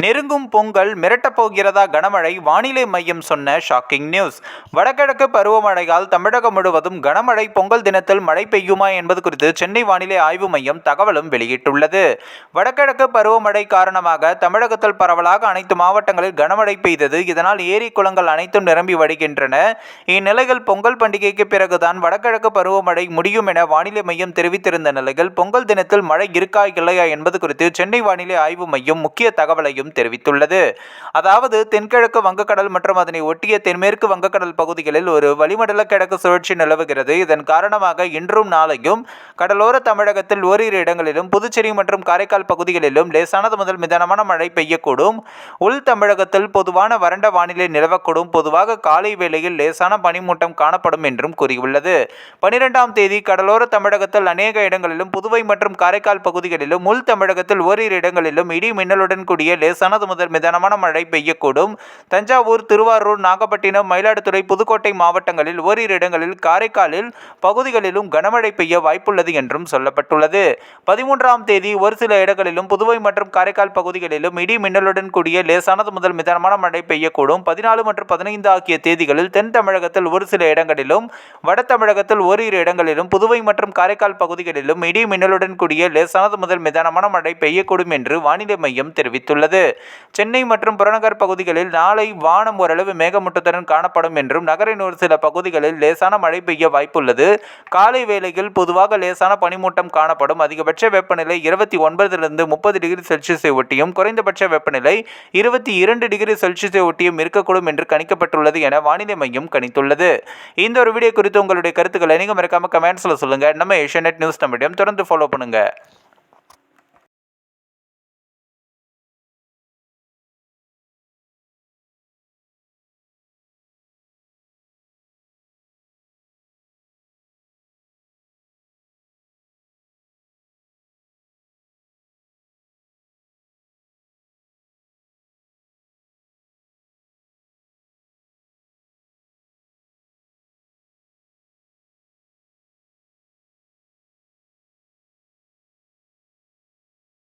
நெருங்கும் பொங்கல் மிரட்டப் போகிறதா கனமழை? வானிலை மையம் சொன்ன ஷாக்கிங் நியூஸ். வடகிழக்கு பருவமழையால் தமிழகம் முழுவதும் கனமழை. பொங்கல் தினத்தில் மழை பெய்யுமா என்பது குறித்து சென்னை வானிலை ஆய்வு மையம் தகவலும் வெளியிட்டுள்ளது. வடகிழக்கு பருவமழை காரணமாக தமிழகத்தில் பரவலாக அனைத்து மாவட்டங்களில் கனமழை பெய்தது. இதனால் ஏரி குளங்கள் அனைத்தும் நிரம்பி வழிகின்றன. இந்நிலையில் பொங்கல் பண்டிகைக்கு பிறகுதான் வடகிழக்கு பருவமழை முடியும் என வானிலை மையம் தெரிவித்திருந்த நிலையில் பொங்கல் தினத்தில் மழை இருக்கா இல்லையா என்பது குறித்து சென்னை வானிலை ஆய்வு மையம் முக்கிய தகவலையும் தெரிவித்துள்ளது. அதாவது தென்கிழக்கு வங்கக்கடல் மற்றும் அதனை ஒட்டிய தென்மேற்கு வங்கக்கடல் பகுதிகளில் ஒரு வளிமண்டல கிழக்கு சுழற்சி நிலவுகிறது. இதன் காரணமாக இன்றும் நாளையும் கடலோர தமிழகத்தில் ஓரிரு இடங்களிலும் புதுச்சேரி மற்றும் காரைக்கால் பகுதிகளிலும் லேசானது முதல் மிதமான மழை பெய்யக்கூடும். உள் தமிழகத்தில் பொதுவான வறண்ட வானிலை நிலவக்கூடும். பொதுவாக காலை வேளையில் லேசான பனிமூட்டம் காணப்படும் என்றும் கூறியுள்ளது. 12ஆம் தேதி கடலோர தமிழகத்தில் அநேக இடங்களிலும் புதுவை மற்றும் காரைக்கால் பகுதிகளிலும் உள் தமிழகத்தில் ஓரிரு இடங்களிலும் இடி மின்னலுடன் கூடிய லேசானது முதல் மிதமான மழை பெய்யக்கூடும். தஞ்சாவூர், திருவாரூர், நாகப்பட்டினம், மயிலாடுதுறை, புதுக்கோட்டை மாவட்டங்களில் ஓரிரு இடங்களில், காரைக்காலில் பகுதிகளிலும் கனமழை பெய்ய வாய்ப்புள்ளது என்றும் சொல்லப்பட்டுள்ளது. 13ஆம் தேதி ஒரு சில இடங்களிலும் புதுவை மற்றும் காரைக்கால் பகுதிகளிலும் இடி மின்னலுடன் கூடிய லேசானது முதல் மிதமான மழை பெய்யக்கூடும். 14 மற்றும் 15 ஆகிய தேதிகளில் தென் தமிழகத்தில் ஒரு சில இடங்களிலும், வட தமிழகத்தில் ஓரிரு இடங்களிலும், புதுவை மற்றும் காரைக்கால் பகுதிகளிலும் இடி மின்னலுடன் கூடிய லேசானது முதல் மிதமான மழை பெய்யக்கூடும் என்று வானிலை மையம் தெரிவித்துள்ளது. சென்னை மற்றும் புறநகர் பகுதிகளில் நாளை வானம் ஓரளவு மேகமூட்டத்துடன் காணப்படும் என்றும் நகரின் ஒரு சில பகுதிகளில் லேசான மழை பெய்ய வாய்ப்புள்ளது. காலை வேளையில் பொதுவாக லேசான பனிமூட்டம் காணப்படும். அதிகபட்ச வெப்பநிலை 29 30 டிகிரி செல்சியஸை ஒட்டியும் குறைந்தபட்ச வெப்பநிலை 22 டிகிரி செல்சியஸை ஒட்டியும் இருக்கக்கூடும் என்று கணிக்கப்பட்டுள்ளது என வானிலை மையம் கணித்துள்ளது. இந்த ஒரு வீடியோ குறித்து உங்களுடைய கருத்துக்களை நீங்க மறக்காம கமெண்ட்ஸ்ல சொல்லுங்க. நம்ம ஏஷியாநெட் நியூஸ் தமிழையும் தொடர்ந்து ஃபாலோ பண்ணுங்க.